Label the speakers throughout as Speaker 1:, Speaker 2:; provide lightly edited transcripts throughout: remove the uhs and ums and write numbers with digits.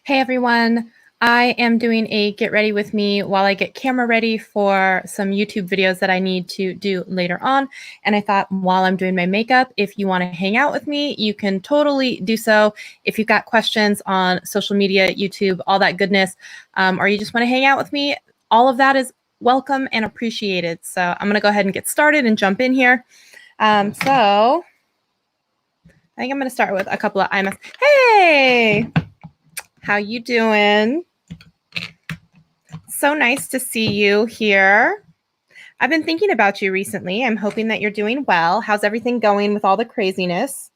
Speaker 1: Hey everyone, I am doing a get ready with me while I get camera ready for some YouTube videos that I need to do later on. And I thought while I'm doing my makeup, if you want to hang out with me, you can totally do so. If you've got questions on social media, YouTube, all that goodness, or you just want to hang out with me, all of that is welcome and appreciated. So I'm going to go ahead and get started and jump in here. So I think I'm going to start with a couple of eye masks. Hey! How you doing? So nice to see you here. I've been thinking about you recently. I'm hoping that you're doing well. How's everything going with all the craziness?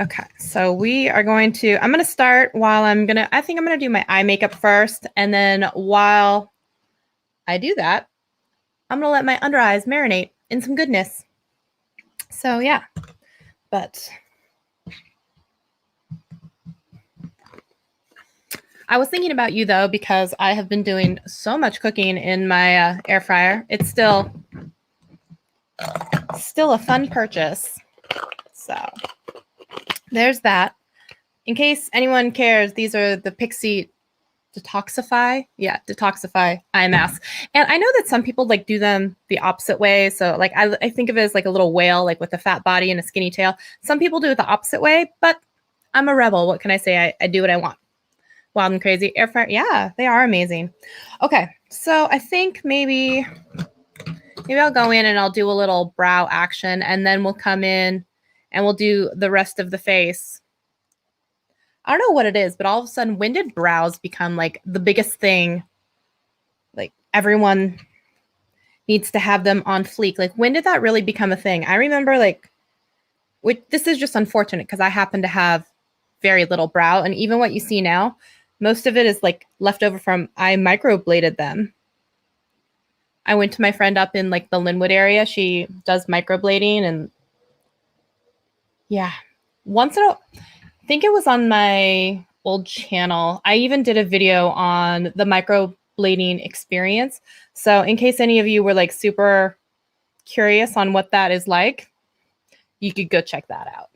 Speaker 1: Okay, so we are going to, I'm going to start while I think I'm going to do my eye makeup first. And then while I do that, I'm going to let my under eyes marinate in some goodness. So yeah, but I was thinking about you though, because I have been doing so much cooking in my air fryer. It's still a fun purchase. So there's that. In case anyone cares, these are the Pixie Detoxify. Yeah, Detoxify eye masks. And I know that some people like do them the opposite way. So like I think of it as like a little whale, like with a fat body and a skinny tail. Some people do it the opposite way, but I'm a rebel. What can I say? I do what I want. Wild and crazy. Air fryer. Yeah, they are amazing. Okay, so I think maybe I'll go in and I'll do a little brow action, and then we'll come in and we'll do the rest of the face. I don't know what it is, but all of a sudden, when did brows become like the biggest thing? Like everyone needs to have them on fleek. Like when did that really become a thing? I remember this is just unfortunate because I happen to have very little brow, and even what you see now, most of it is like leftover from I microbladed them. I went to my friend up in like the Linwood area. She does microblading, and yeah, I think it was on my old channel. I even did a video on the microblading experience. So in case any of you were like super curious on what that is like, you could go check that out.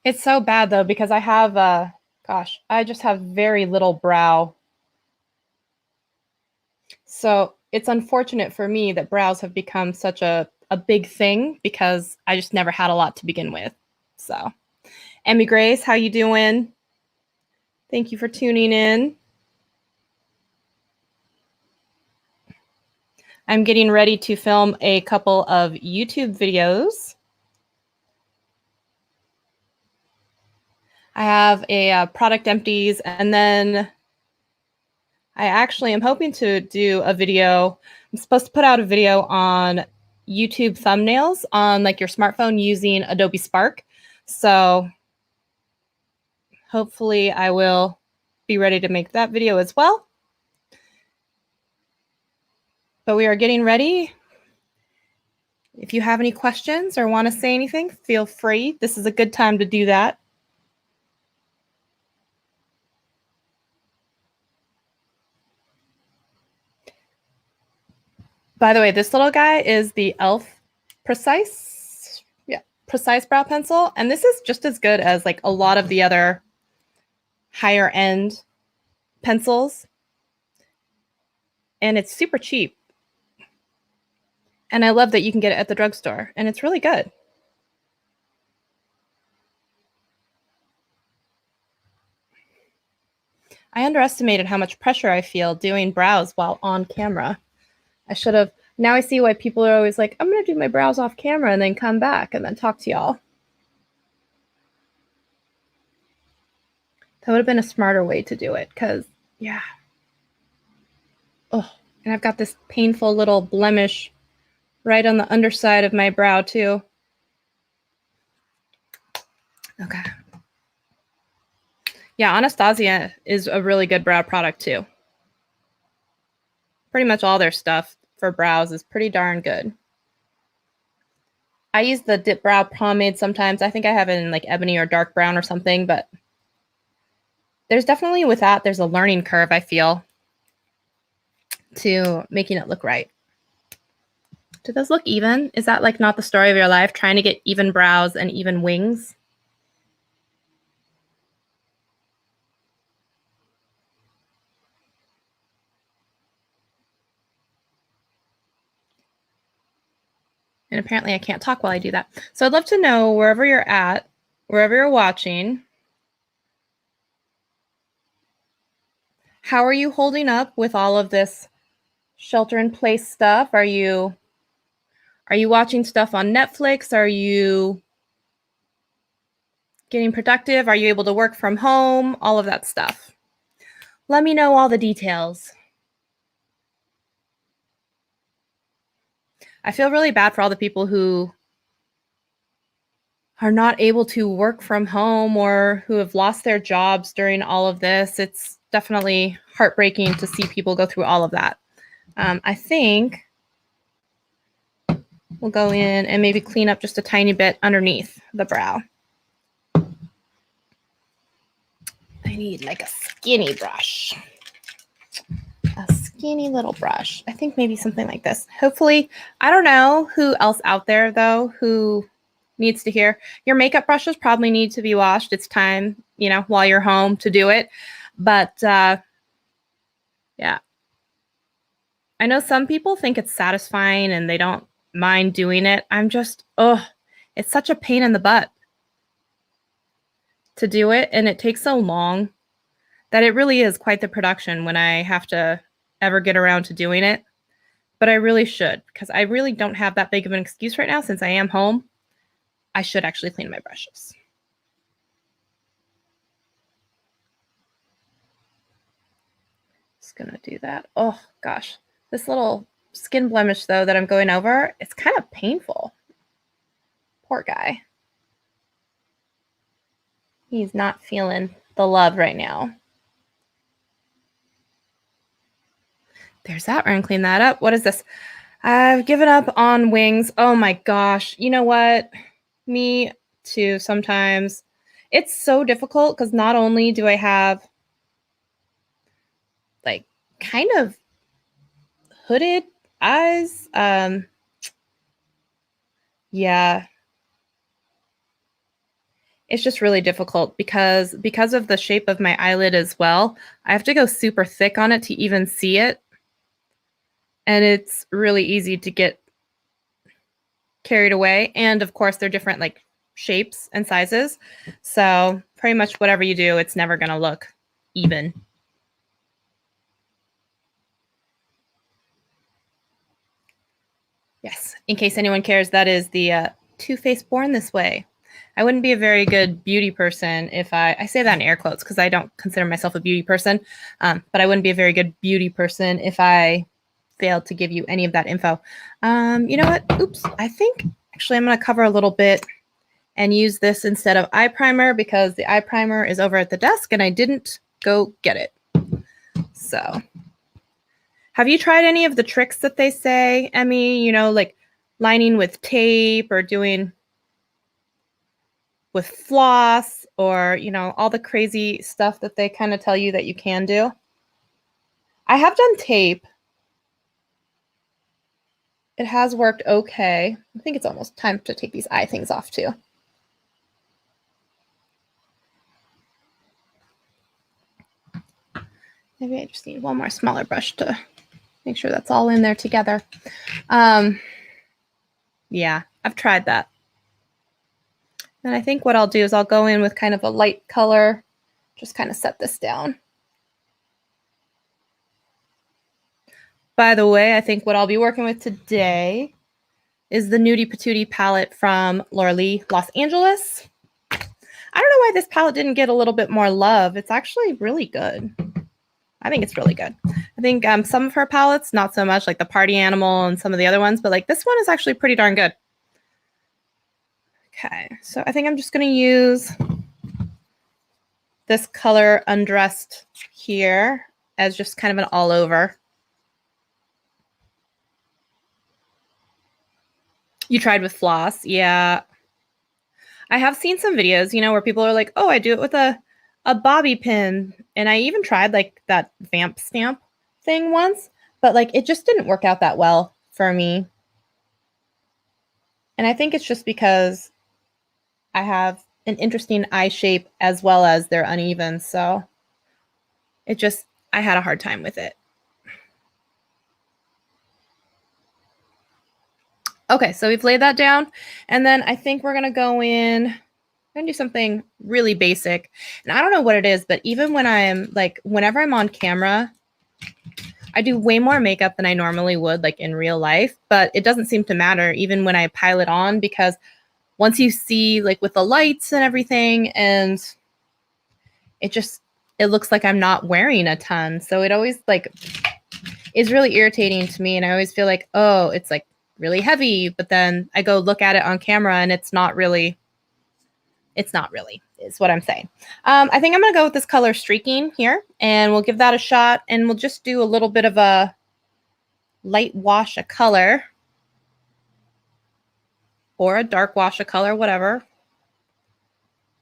Speaker 1: It's so bad though, because I have, I just have very little brow. So it's unfortunate for me that brows have become such a big thing because I just never had a lot to begin with. So, Emmy Grace, how you doing? Thank you for tuning in. I'm getting ready to film a couple of YouTube videos. I have a product empties, and then I actually am hoping to do a video. I'm supposed to put out a video on YouTube thumbnails on like your smartphone using Adobe Spark. So hopefully I will be ready to make that video as well. But we are getting ready. If you have any questions or want to say anything, feel free. This is a good time to do that. By the way, this little guy is the e.l.f. Precise Brow Pencil. And this is just as good as like a lot of the other higher end pencils. And it's super cheap. And I love that you can get it at the drugstore. And it's really good. I underestimated how much pressure I feel doing brows while on camera. I should have. Now I see why people are always like, I'm going to do my brows off camera and then come back and then talk to y'all. That would have been a smarter way to do it because, yeah. Oh, and I've got this painful little blemish right on the underside of my brow too. Okay. Yeah, Anastasia is a really good brow product too. Pretty much all their stuff for brows is pretty darn good. I use the Dip Brow Pomade sometimes. I think I have it in like ebony or dark brown or something, but there's definitely with that, there's a learning curve, I feel, to making it look right. Do those look even? Is that like not the story of your life, trying to get even brows and even wings? And apparently I can't talk while I do that. So I'd love to know, wherever you're at, wherever you're watching, how are you holding up with all of this shelter in place stuff? Are you watching stuff on Netflix? Are you getting productive? Are you able to work from home? All of that stuff. Let me know all the details. I feel really bad for all the people who are not able to work from home or who have lost their jobs during all of this. It's definitely heartbreaking to see people go through all of that. I think we'll go in and maybe clean up just a tiny bit underneath the brow. I need like a skinny brush. A skinny little brush. I think maybe something like this. Hopefully, I don't know who else out there though who needs to hear. Your makeup brushes probably need to be washed. It's time, while you're home to do it. But yeah. I know some people think it's satisfying and they don't mind doing it. I'm just, it's such a pain in the butt to do it. And it takes so long that it really is quite the production when I have to ever get around to doing it. But I really should, because I really don't have that big of an excuse right now since I am home. I should actually clean my brushes. Just gonna do that. Oh gosh, this little skin blemish though that I'm going over, it's kind of painful. Poor guy. He's not feeling the love right now. There's that. We're gonna clean that up. What is this? I've given up on wings. Oh my gosh. You know what? Me too sometimes. It's so difficult because not only do I have like kind of hooded eyes, yeah, it's just really difficult because of the shape of my eyelid as well. I have to go super thick on it to even see it. And it's really easy to get carried away. And of course, they're different like shapes and sizes. So pretty much whatever you do, it's never going to look even. Yes, in case anyone cares, that is the Too Faced Born This Way. I wouldn't be a very good beauty person if I say that in air quotes because I don't consider myself a beauty person, but I wouldn't be a very good beauty person if I failed to give you any of that info. You know what? Oops. I think actually I'm going to cover a little bit and use this instead of eye primer because the eye primer is over at the desk and I didn't go get it. So have you tried any of the tricks that they say, Emmy, like lining with tape or doing with floss or, all the crazy stuff that they kind of tell you that you can do? I have done tape. It has worked okay. I think it's almost time to take these eye things off too. Maybe I just need one more smaller brush to make sure that's all in there together. Yeah, I've tried that. And I think what I'll do is I'll go in with kind of a light color, just kind of set this down. By the way, I think what I'll be working with today is the Nudie Patootie palette from Laura Lee, Los Angeles. I don't know why this palette didn't get a little bit more love. It's actually really good. I think it's really good. I think some of her palettes, not so much, like the Party Animal and some of the other ones, but like this one is actually pretty darn good. Okay, so I think I'm just going to use this color Undressed here as just kind of an all over. You tried with floss? Yeah. I have seen some videos, where people are like, oh, I do it with a bobby pin. And I even tried like that vamp stamp thing once, but like it just didn't work out that well for me. And I think it's just because I have an interesting eye shape as well as they're uneven. So I had a hard time with it. Okay, so we've laid that down. And then I think we're going to go in and do something really basic. And I don't know what it is, but even when whenever I'm on camera, I do way more makeup than I normally would like in real life, but it doesn't seem to matter even when I pile it on, because once you see like with the lights and everything, and it looks like I'm not wearing a ton. So it always like is really irritating to me. And I always feel like, oh, it's like really heavy, but then I go look at it on camera and it's not really, is what I'm saying. I think I'm going to go with this color Streaking here, and we'll give that a shot, and we'll just do a little bit of a light wash of color or a dark wash of color, whatever.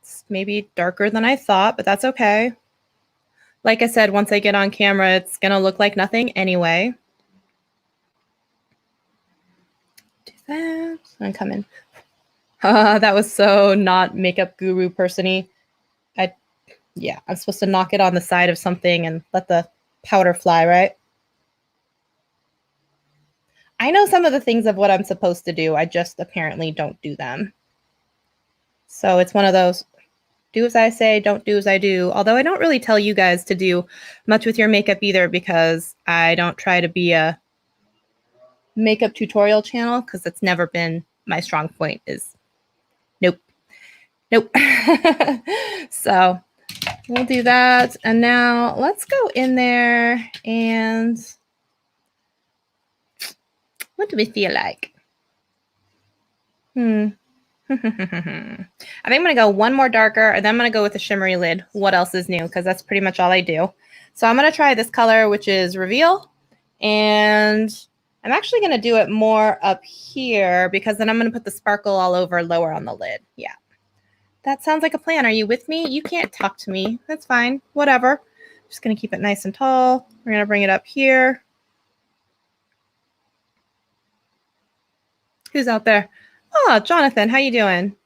Speaker 1: It's maybe darker than I thought, but that's okay. Like I said, once I get on camera, it's going to look like nothing anyway. Do that. I'm coming. That was so not makeup guru person-y. Yeah, I'm supposed to knock it on the side of something and let the powder fly, right? I know some of the things of what I'm supposed to do. I just apparently don't do them. So it's one of those, do as I say, don't do as I do. Although I don't really tell you guys to do much with your makeup either, because I don't try to be a makeup tutorial channel, because it's never been my strong point. Is nope. So we'll do that. And now let's go in there and what do we feel like? I think I'm going to go one more darker, and then I'm going to go with a shimmery lid. What else is new? Because that's pretty much all I do. So I'm going to try this color, which is Reveal. And I'm actually going to do it more up here, because then I'm going to put the sparkle all over lower on the lid. Yeah. That sounds like a plan. Are you with me? You can't talk to me. That's fine. Whatever. Just going to keep it nice and tall. We're going to bring it up here. Who's out there? Oh, Jonathan, how you doing?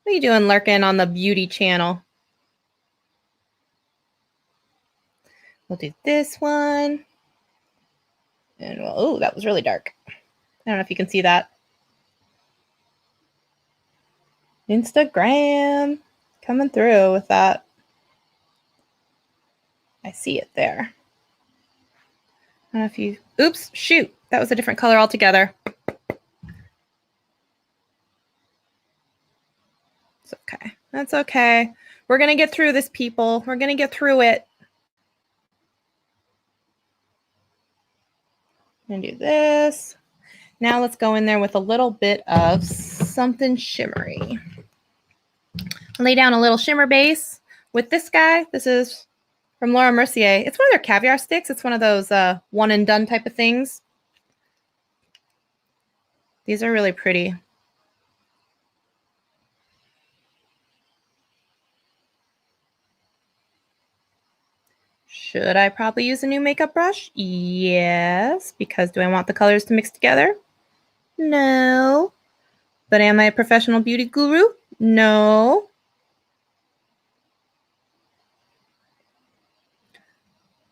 Speaker 1: What are you doing lurking on the beauty channel? We'll do this one. And oh, that was really dark. I don't know if you can see that. Instagram coming through with that. I see it there. I don't know if you, oops, shoot. That was a different color altogether. It's okay. That's okay. We're going to get through this, people. We're going to get through it. I'm going to do this. Now let's go in there with a little bit of something shimmery. Lay down a little shimmer base with this guy. This is from Laura Mercier. It's one of their caviar sticks. It's one of those one and done type of things. These are really pretty. Should I probably use a new makeup brush? Yes, because do I want the colors to mix together? No. But am I a professional beauty guru? No.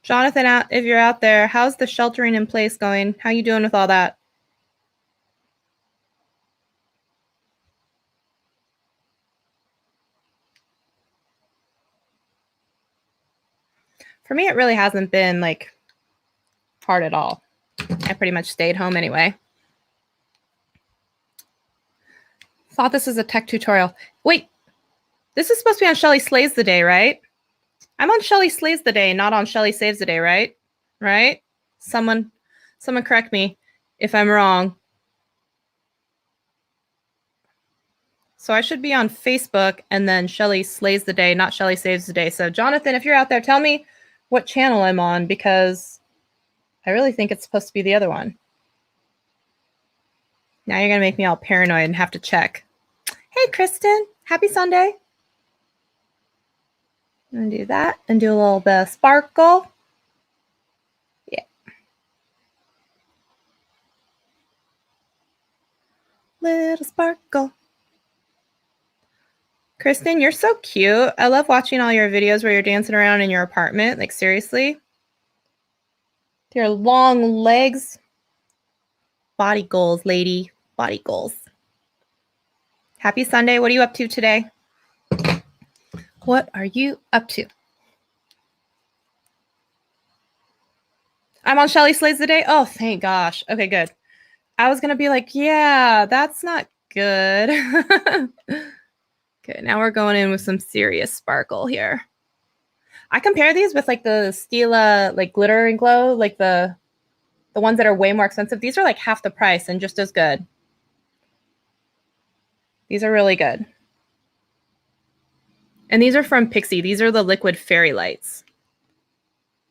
Speaker 1: Jonathan, if you're out there, how's the sheltering in place going? How you doing with all that? For me, it really hasn't been like hard at all. I pretty much stayed home anyway. Thought this was a tech tutorial. Wait, this is supposed to be on Shelly Slays the Day, right? I'm on Shelly Slays the Day, not on Shelly Saves the Day, right? Right? Someone correct me if I'm wrong. So I should be on Facebook and then Shelly Slays the Day, not Shelly Saves the Day. So Jonathan, if you're out there, tell me what channel I'm on, because I really think it's supposed to be the other one. Now you're going to make me all paranoid and have to check. Hey, Kristen. Happy Sunday. I'm going to do that and do a little bit of sparkle. Yeah. little sparkle. Kristen, you're so cute. I love watching all your videos where you're dancing around in your apartment. Like, seriously. Your long legs. Body goals, lady. Body goals. Happy Sunday. What are you up to today? What are you up to? I'm on Shelly Slays today. Oh, thank gosh. Okay, good. I was going to be like, yeah, that's not good. Okay, now we're going in with some serious sparkle here. I compare these with like the Stila like glitter and glow, like the ones that are way more expensive. These are like half the price and just as good. These are really good. And these are from Pixie. These are the liquid fairy lights.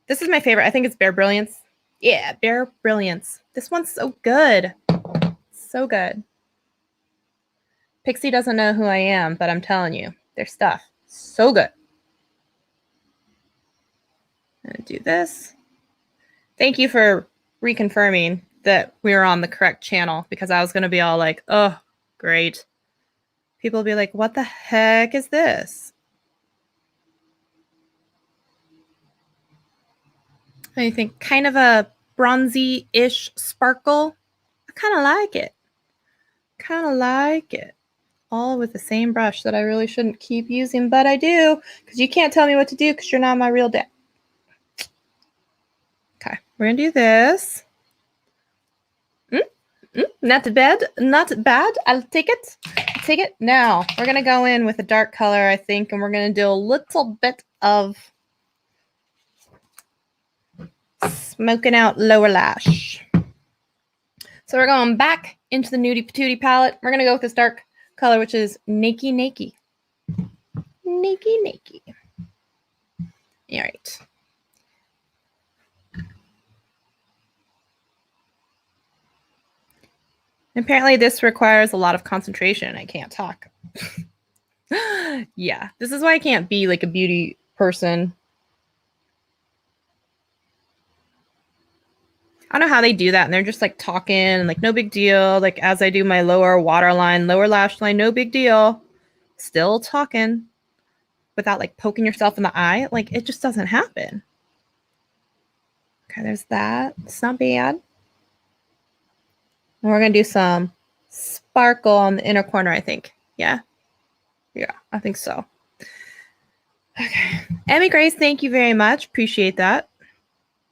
Speaker 1: This is my favorite. I think it's Bare Brilliance. Yeah, Bare Brilliance. This one's so good. So good. Pixie doesn't know who I am, but I'm telling you, their stuff, so good. I'm going to do this. Thank you for reconfirming that we were on the correct channel, because I was going to be all like, oh, great. People will be like, what the heck is this? I think kind of a bronzy-ish sparkle. I kind of like it. Kind of like it. All with the same brush that I really shouldn't keep using, but I do, because you can't tell me what to do because you're not my real dad. Okay, we're going to do this. Not bad. Not bad. I'll take it. Take it. Now, we're going to go in with a dark color, I think, and we're going to do a little bit of smoking out lower lash. So we're going back into the Nudie Patootie palette. We're going to go with this dark color, which is Nakey Nakey. Nakey Nakey. All right. Apparently this requires a lot of concentration. I can't talk. Yeah, this is why I can't be like a beauty person. I don't know how they do that, and they're just like talking and like no big deal. Like as I do my lower waterline, lower lash line, no big deal. Still talking without like poking yourself in the eye. Like it just doesn't happen. Okay, there's that. It's not bad. And we're gonna do some sparkle on the inner corner, I think. Yeah. Yeah, I think so. Okay. Emmy Grace, thank you very much. Appreciate that.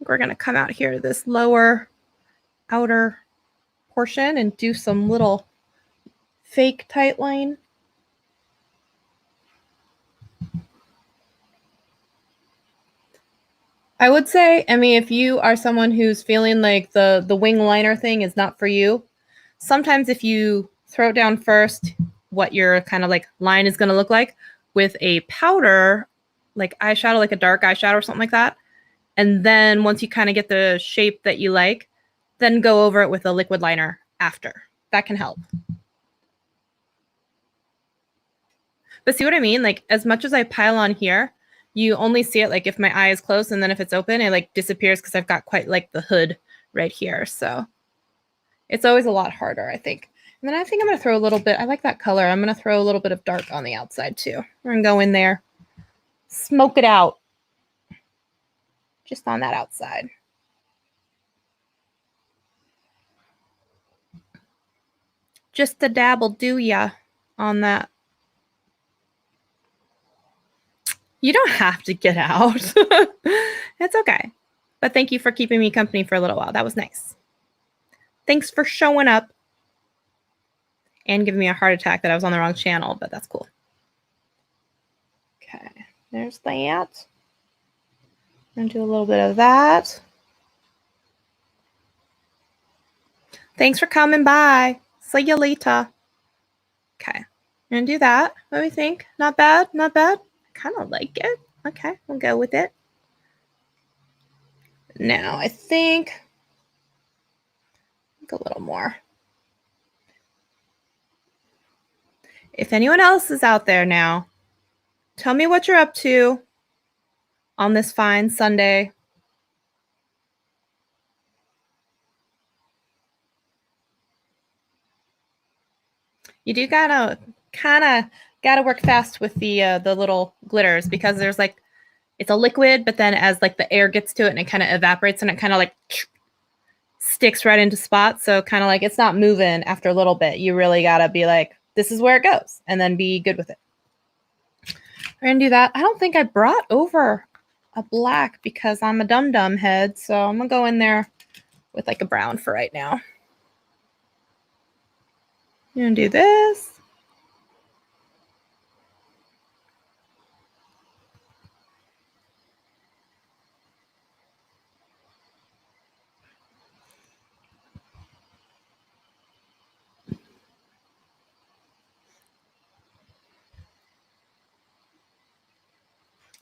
Speaker 1: We're going to come out here to this lower outer portion and do some little fake tight line. I would say, Emmy, if you are someone who's feeling like the wing liner thing is not for you, sometimes if you throw it down first, what your kind of like line is going to look like with a powder, like eyeshadow, like a dark eyeshadow or something like that. And then once you kind of get the shape that you like, then go over it with a liquid liner after. That can help. But see what I mean? Like as much as I pile on here, you only see it like if my eye is closed, and then if it's open, it like disappears because I've got quite like the hood right here. So it's always a lot harder, I think. And then I think I'm going to throw a little bit. I like that color. I'm going to throw a little bit of dark on the outside too. We're going to go in there, smoke it out just on that outside. Just a dab will do ya on that. You don't have to get out. It's okay. But thank you for keeping me company for a little while. That was nice. Thanks for showing up and giving me a heart attack that I was on the wrong channel, but that's cool. Okay, there's that. I'm gonna do a little bit of that. Thanks for coming by. See you later. Okay, I'm gonna do that. What do we think? Not bad, not bad. I kind of like it. Okay, we'll go with it. Now I think a little more. If anyone else is out there now, tell me what you're up to on this fine Sunday. You do gotta kind of gotta work fast with the little glitters because there's like it's a liquid, but then as like the air gets to it and it kind of evaporates and it kind of like sticks right into spots. So kind of like it's not moving after a little bit. You really gotta be like, this is where it goes, and then be good with it. We're gonna do that. I don't think I brought over a black because I'm a dum-dum head, so I'm gonna go in there with like a brown for right now. I'm gonna do this.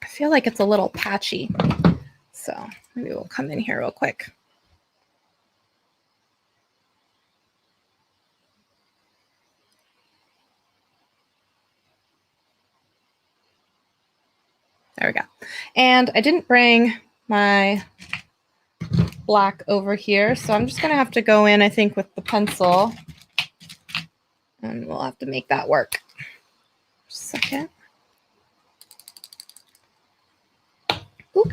Speaker 1: I feel like it's a little patchy, so maybe we'll come in here real quick. There we go. And I didn't bring my black over here, so I'm just going to have to go in, I think, with the pencil. And we'll have to make that work. Just a second. Ooh.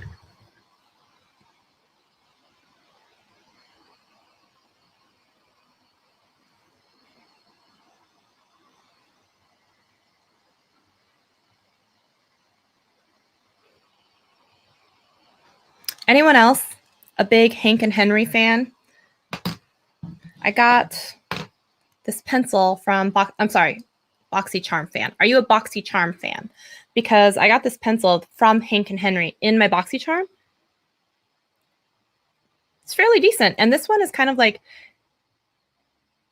Speaker 1: Anyone else a big Hank and Henry fan? I got this pencil from, BoxyCharm fan. Are you a BoxyCharm fan? Because I got this pencil from Hank and Henry in my BoxyCharm. It's fairly decent. And this one is kind of like,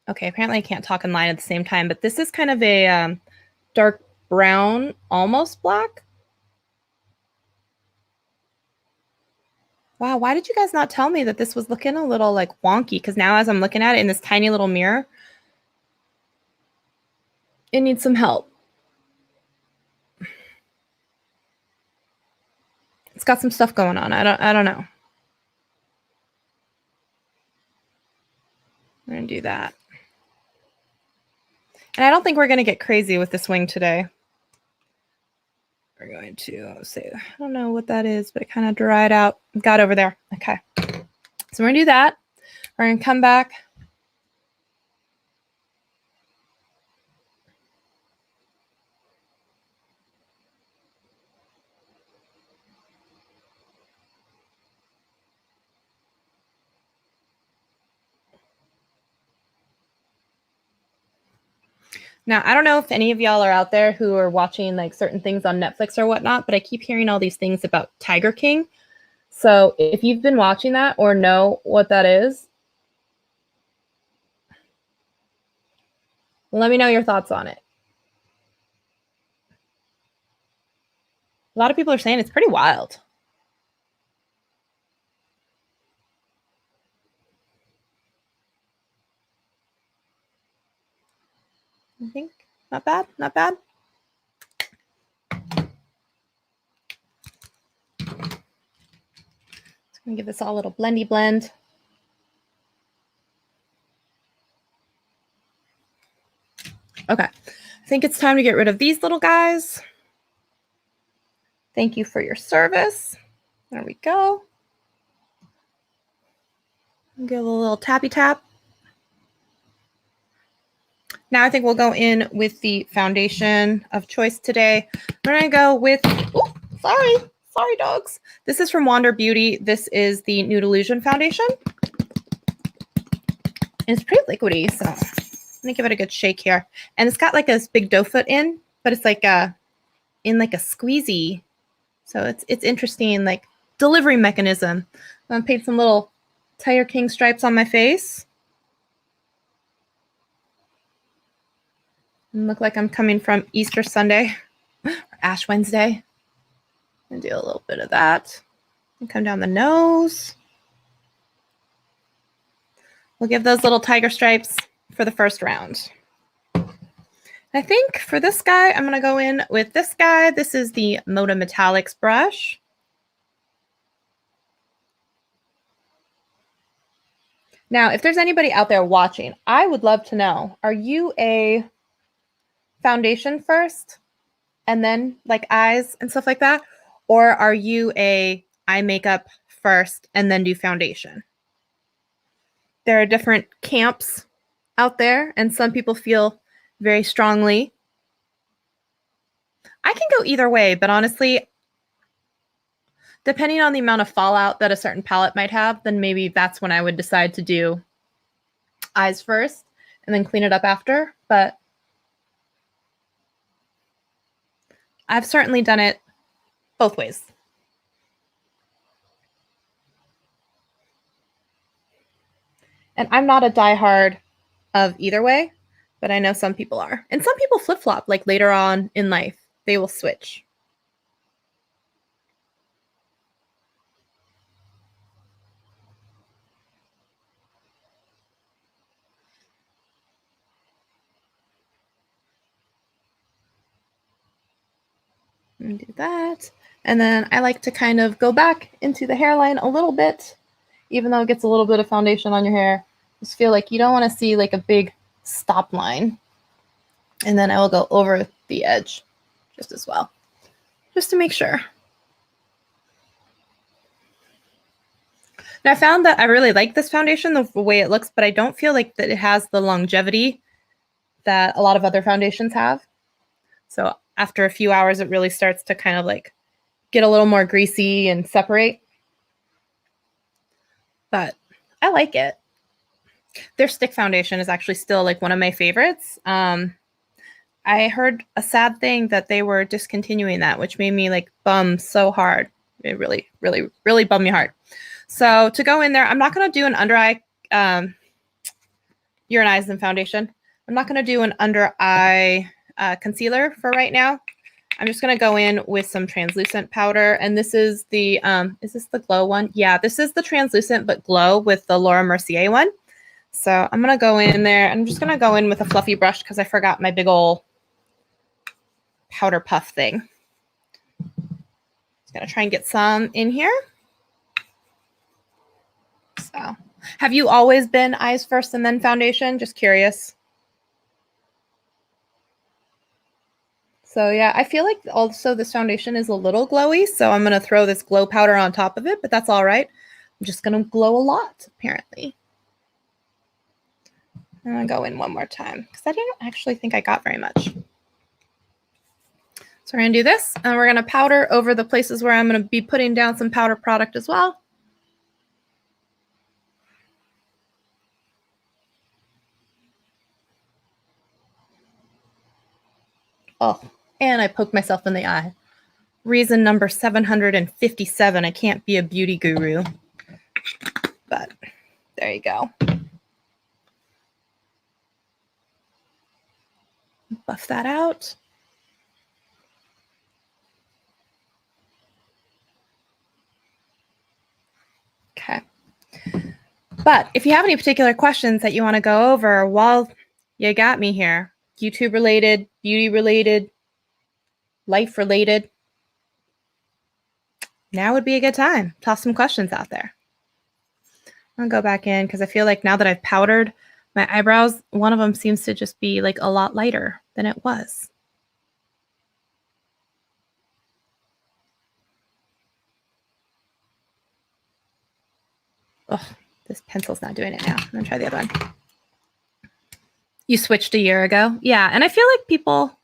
Speaker 1: okay, apparently I can't talk in line at the same time, but this is kind of a dark brown, almost black. Wow, why did you guys not tell me that this was looking a little like wonky? Because now as I'm looking at it in this tiny little mirror, it needs some help. It's got some stuff going on. I don't know. I'm gonna do that. And I don't think we're gonna get crazy with this wing today. We're going to say, I don't know what that is, but it kind of dried out. Got over there. Okay. So we're gonna do that. We're gonna come back. Now, I don't know if any of y'all are out there who are watching like certain things on Netflix or whatnot, but I keep hearing all these things about Tiger King. So if you've been watching that or know what that is, let me know your thoughts on it. A lot of people are saying it's pretty wild. I think not bad, not bad. Just gonna give this all a little blendy blend. Okay, I think it's time to get rid of these little guys. Thank you for your service. There we go. Give a little tappy tap. Now I think we'll go in with the foundation of choice today. We're gonna go with, oh, sorry dogs. This is from Wander Beauty. This is the Nude Illusion foundation. It's pretty liquidy, so I'm gonna give it a good shake here. And it's got like this big doe foot in, but it's like in like a squeezy. So it's interesting, like delivery mechanism. I'm gonna paint some little Tiger King stripes on my face. And look like I'm coming from Easter Sunday or Ash Wednesday. And do a little bit of that. And come down the nose. We'll give those little tiger stripes for the first round. I think for this guy, I'm going to go in with this guy. This is the Moda Metallics brush. Now, if there's anybody out there watching, I would love to know, are you a foundation first and then like eyes and stuff like that? Or are you a eye makeup first and then do foundation? There are different camps out there, and some people feel very strongly. I can go either way, but honestly, depending on the amount of fallout that a certain palette might have, then maybe that's when I would decide to do eyes first and then clean it up after. But I've certainly done it both ways. And I'm not a diehard of either way, but I know some people are. And some people flip-flop, like later on in life, they will switch. And do that. And then I like to kind of go back into the hairline a little bit, even though it gets a little bit of foundation on your hair. Just feel like you don't want to see like a big stop line. And then I will go over the edge just as well, just to make sure. Now I found that I really like this foundation, the way it looks, but I don't feel like that it has the longevity that a lot of other foundations have. So after a few hours, it really starts to kind of like get a little more greasy and separate. But I like it. Their stick foundation is actually still like one of my favorites. I heard a sad thing that they were discontinuing that, which made me like bum so hard. It really, really, really bummed me hard. So to go in there, I'm not going to do an under eye, your eyes and foundation. I'm not going to do an under eye concealer for right now. I'm just going to go in with some translucent powder. And this is the, is this the glow one? Yeah, this is the translucent but glow with the Laura Mercier one. So I'm going to go in there. I'm just going to go in with a fluffy brush because I forgot my big old powder puff thing. Just going to try and get some in here. So have you always been eyes first and then foundation? Just curious. So yeah, I feel like also this foundation is a little glowy, so I'm going to throw this glow powder on top of it, but that's all right. I'm just going to glow a lot, apparently. I'm going to go in one more time because I didn't actually think I got very much. So we're going to do this, and we're going to powder over the places where I'm going to be putting down some powder product as well. Oh, and I poked myself in the eye. Reason number 757, I can't be a beauty guru. But there you go. Buff that out. Okay. But if you have any particular questions that you want to go over while you got me here, YouTube related, beauty related, life related, now would be a good time. Toss some questions out there. I'll go back in because I feel like now that I've powdered my eyebrows, one of them seems to just be like a lot lighter than it was. Oh, this pencil's not doing it now. I'm going to try the other one. You switched a year ago? Yeah, and I feel like people,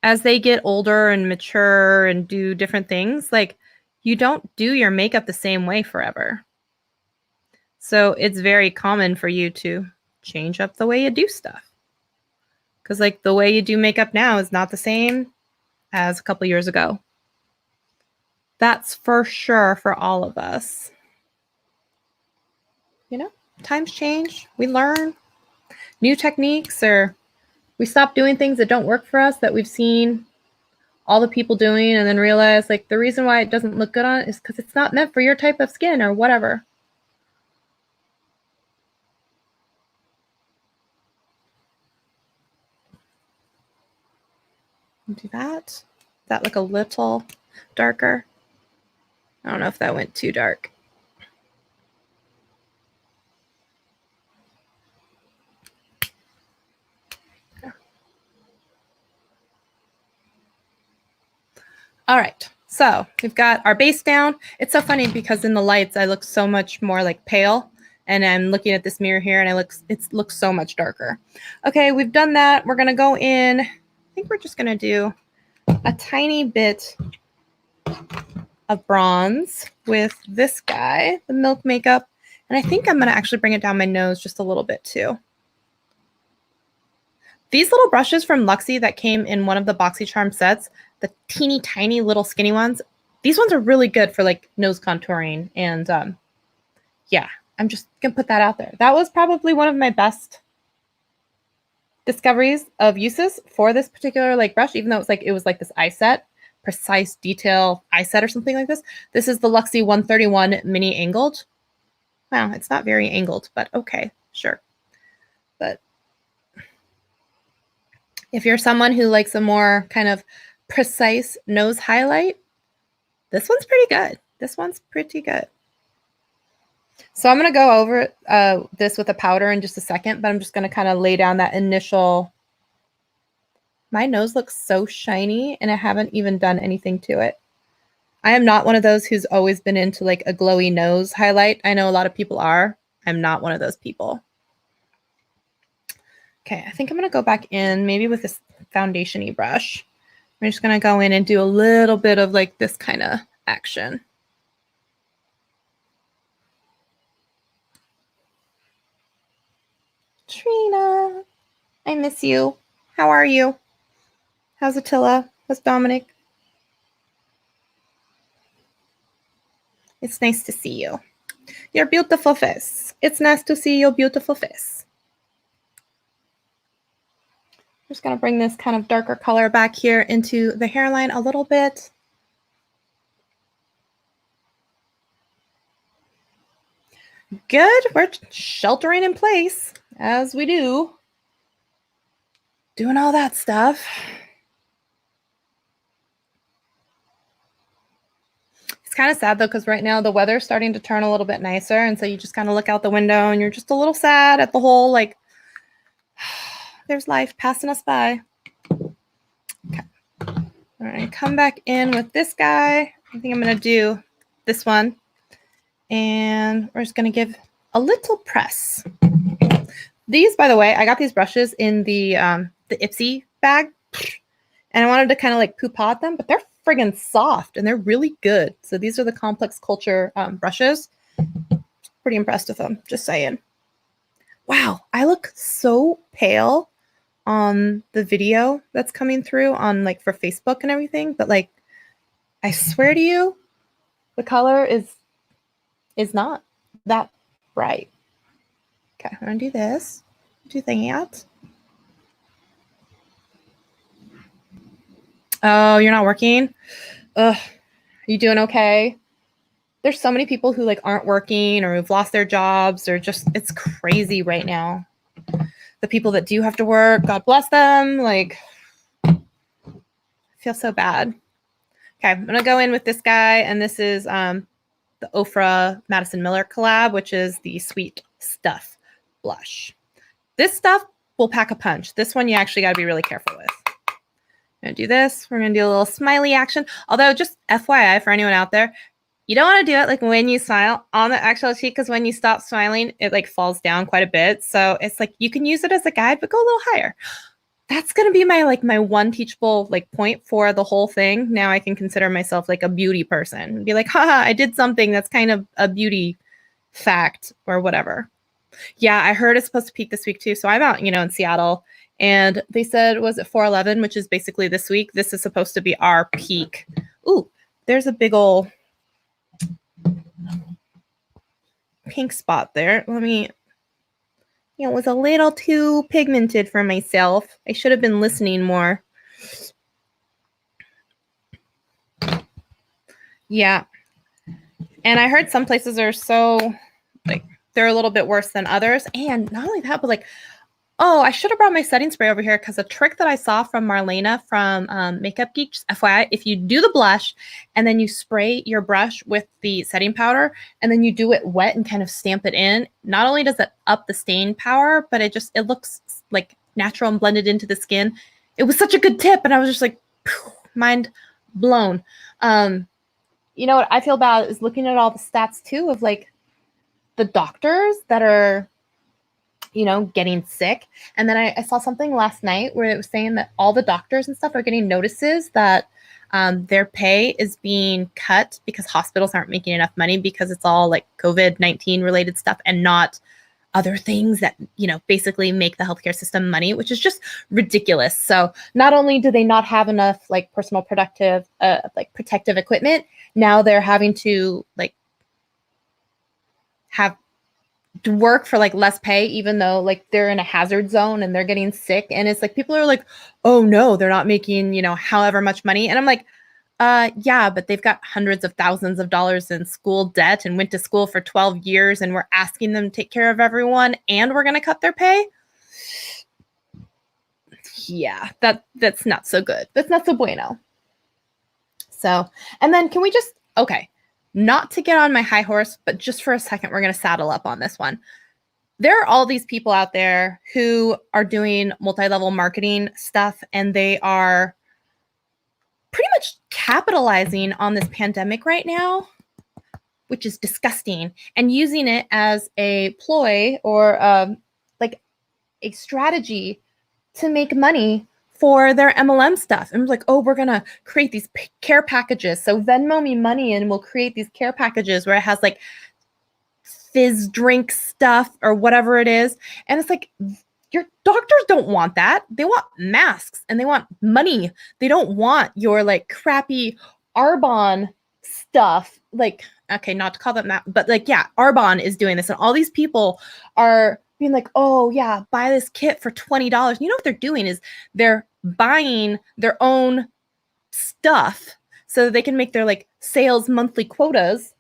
Speaker 1: as they get older and mature and do different things, like you don't do your makeup the same way forever. So it's very common for you to change up the way you do stuff. Because like the way you do makeup now is not the same as a couple years ago. That's for sure for all of us. You know, times change. We learn new techniques, or we stop doing things that don't work for us that we've seen all the people doing and then realize like the reason why it doesn't look good on it is because it's not meant for your type of skin or whatever. Do that. That look a little darker. I don't know if that went too dark. All right. So we've got our base down. It's so funny because in the lights, I look so much more like pale. And I'm looking at this mirror here and it looks so much darker. Okay, we've done that. We're going to go in. I think we're just going to do a tiny bit of bronze with this guy, the Milk Makeup. And I think I'm going to actually bring it down my nose just a little bit too. These little brushes from Luxie that came in one of the BoxyCharm sets, the teeny tiny little skinny ones, these ones are really good for like nose contouring. And yeah, I'm just going to put that out there. That was probably one of my best discoveries of uses for this particular like brush, even though it was like this eye set, precise detail eye set or something like this. This is the Luxie 131 mini angled. Wow, it's not very angled, but okay, sure. But if you're someone who likes a more kind of precise nose highlight, this one's pretty good. This one's pretty good. So I'm going to go over this with a powder in just a second, but I'm just going to kind of lay down that initial. My nose looks so shiny and I haven't even done anything to it. I am not one of those who's always been into like a glowy nose highlight. I know a lot of people are. I'm not one of those people. Okay, I think I'm going to go back in maybe with this foundation-y brush. I'm just going to go in and do a little bit of like this kind of action. Trina, I miss you. How are you? How's Attila? How's Dominic? It's nice to see you. Your beautiful face. It's nice to see your beautiful face. I'm just going to bring this kind of darker color back here into the hairline a little bit. Good. We're sheltering in place as we do. Doing all that stuff. It's kind of sad though, because right now the weather's starting to turn a little bit nicer. And so you just kind of look out the window and you're just a little sad at the whole, like, there's life passing us by. Okay. All right, come back in with this guy. I think I'm going to do this one. And we're just going to give a little press. These, by the way, I got these brushes in the Ipsy bag. And I wanted to kind of like poo-paw at them, but they're friggin' soft and they're really good. So these are the Complex Culture brushes. Pretty impressed with them, just saying. Wow, I look so pale on the video that's coming through on like for Facebook and everything, but like I swear to you, the color is not that bright. Okay, I'm gonna do this. Do that. Oh, you're not working? Ugh. Are you doing okay? There's so many people who like aren't working or who've lost their jobs or just it's crazy right now. The people that do have to work, God bless them. Like, I feel so bad. Okay, I'm gonna go in with this guy, and this is the Ofra Madison Miller collab, which is the Sweet Stuff blush. This stuff will pack a punch. This one you actually got to be really careful with. I'm going to do this. We're going to do a little smiley action. Although, just FYI for anyone out there, you don't want to do it like when you smile on the actual cheek, because when you stop smiling, it like falls down quite a bit. So it's like you can use it as a guide, but go a little higher. That's going to be my one teachable like point for the whole thing. Now I can consider myself like a beauty person and be like, haha, I did something that's kind of a beauty fact or whatever. Yeah, I heard it's supposed to peak this week too. So I'm out, in Seattle, and they said, was it 411, which is basically this week. This is supposed to be our peak. Ooh, there's a big old pink spot there. Let me, it was a little too pigmented for myself. I should have been listening more. Yeah. And I heard some places are so, like, they're a little bit worse than others. And not only that, but like, oh, I should have brought my setting spray over here, because a trick that I saw from Marlena from Makeup Geek, just FYI, if you do the blush and then you spray your brush with the setting powder and then you do it wet and kind of stamp it in, not only does it up the stain power, but it looks like natural and blended into the skin. It was such a good tip. And I was just like, mind blown. You know what I feel bad is looking at all the stats too of like the doctors that are, you know, getting sick. And then I saw something last night where it was saying that all the doctors and stuff are getting notices that their pay is being cut because hospitals aren't making enough money because it's all like COVID-19 related stuff and not other things that, you know, basically make the healthcare system money, which is just ridiculous. So not only do they not have enough like personal protective equipment, now they're having to like have to work for like less pay, even though like they're in a hazard zone and they're getting sick. And it's like people are like, oh no, they're not making, you know, however much money. And I'm like, yeah, but they've got hundreds of thousands of dollars in school debt and went to school for 12 years and we're asking them to take care of everyone and we're going to cut their pay. Yeah, that's not so good. That's not so bueno. So, and then can we just, okay, not to get on my high horse, but just for a second, we're going to saddle up on this one. There are all these people out there who are doing multi-level marketing stuff and they are pretty much capitalizing on this pandemic right now, which is disgusting, and using it as a ploy or like a strategy to make money for their MLM stuff. And like, oh, we're going to create these care packages. So Venmo me money and we'll create these care packages where it has like fizz drink stuff or whatever it is. And it's like, your doctors don't want that. They want masks and they want money. They don't want your like crappy Arbonne stuff. Like, okay, not to call them but like, yeah, Arbonne is doing this. And all these people are being like, oh yeah, buy this kit for $20. You know what they're doing is they're buying their own stuff so that they can make their like sales monthly quotas.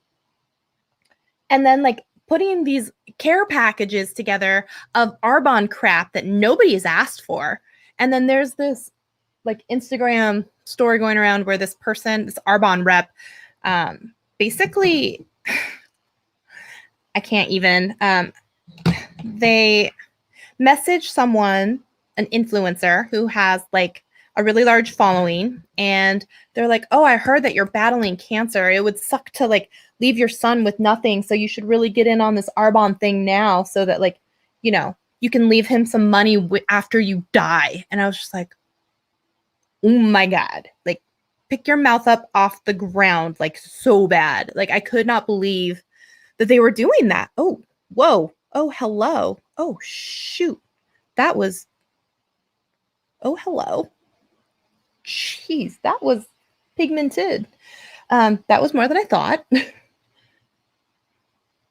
Speaker 1: And then like putting these care packages together of Arbonne crap that nobody has asked for. And then there's this like Instagram story going around where this person, this Arbonne rep, basically, I can't even, they message someone, an influencer who has like a really large following, and they're like, oh, I heard that you're battling cancer. It would suck to like leave your son with nothing. So you should really get in on this Arbonne thing now so that like, you know, you can leave him some money after you die. And I was just like, oh my God, like pick your mouth up off the ground, like so bad. Like I could not believe that they were doing that. Oh, whoa. Oh, hello. Oh, shoot. That was, oh, hello. Jeez, that was pigmented. That was more than I thought.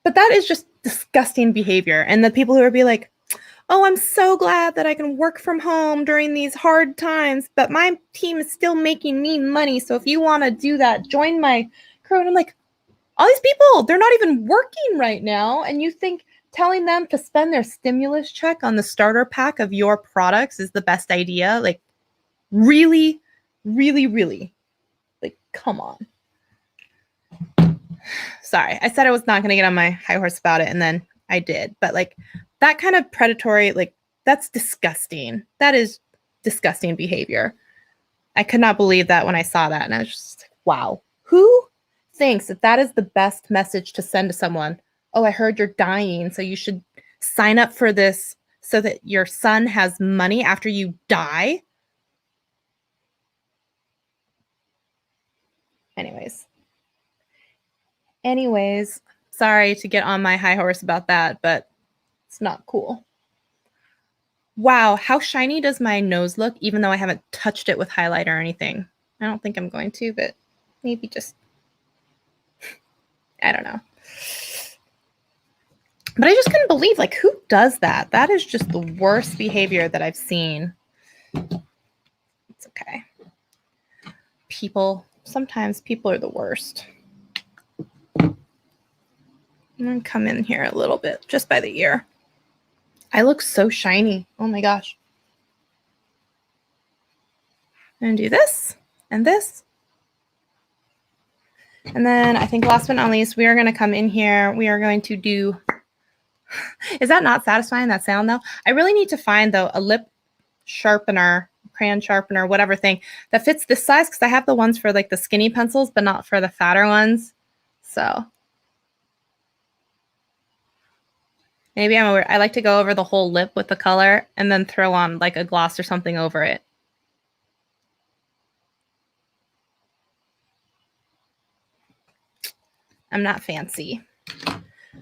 Speaker 1: But that is just disgusting behavior. And the people who are be like, oh, I'm so glad that I can work from home during these hard times, but my team is still making me money. So if you want to do that, join my crew. And I'm like, all these people, they're not even working right now. And you think telling them to spend their stimulus check on the starter pack of your products is the best idea? Like, really, really, really? Like, come on. Sorry, I said I was not going to get on my high horse about it, and then I did. But like that kind of predatory, like that's disgusting. That is disgusting behavior. I could not believe that when I saw that, and I was just like, wow. Who thinks that that is the best message to send to someone? Oh, I heard you're dying, so you should sign up for this so that your son has money after you die. Anyways, sorry to get on my high horse about that, but it's not cool. Wow, how shiny does my nose look, even though I haven't touched it with highlight or anything? I don't think I'm going to, but maybe just, I don't know. But I just couldn't believe, like, who does that? That is just the worst behavior that I've seen. It's okay. Sometimes people are the worst. I'm going to come in here a little bit, just by the ear. I look so shiny. Oh my gosh. I'm going to do this and this. And then I think last but not least, we are going to come in here. We are going to do, is that not satisfying, that sound though? I really need to find though a lip sharpener. crayon sharpener, whatever thing that fits this size, because I have the ones for like the skinny pencils, but not for the fatter ones. So maybe I like to go over the whole lip with the color and then throw on like a gloss or something over it. I'm not fancy.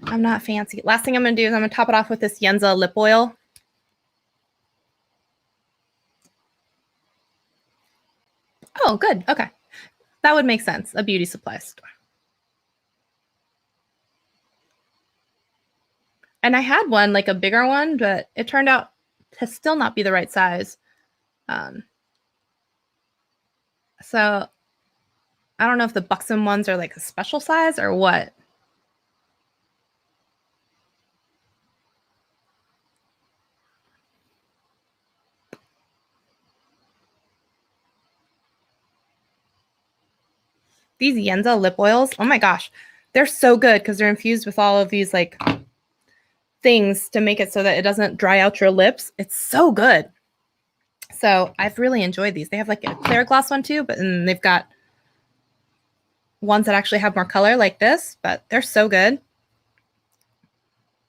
Speaker 1: I'm not fancy. Last thing I'm going to do is I'm going to top it off with this Yenza lip oil. Oh, good. Okay. That would make sense. A beauty supply store. And I had one, like a bigger one, but it turned out to still not be the right size. So I don't know if the Buxom ones are like a special size or what. These Yenza lip oils, oh my gosh, they're so good because they're infused with all of these like things to make it so that it doesn't dry out your lips. It's so good. So I've really enjoyed these. They have like a clear gloss one too, but then they've got ones that actually have more color like this, but they're so good.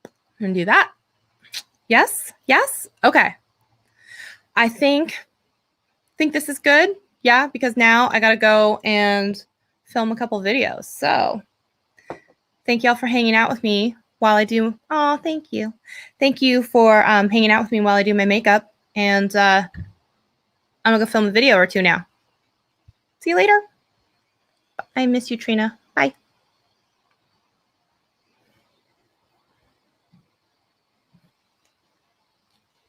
Speaker 1: I'm gonna do that. Yes, yes, okay. I think this is good. Yeah, because now I gotta go and film a couple videos. So thank y'all for hanging out with me while I do. Oh, thank you. Thank you for hanging out with me while I do my makeup. And I'm gonna go film a video or two now. See you later. I miss you, Trina.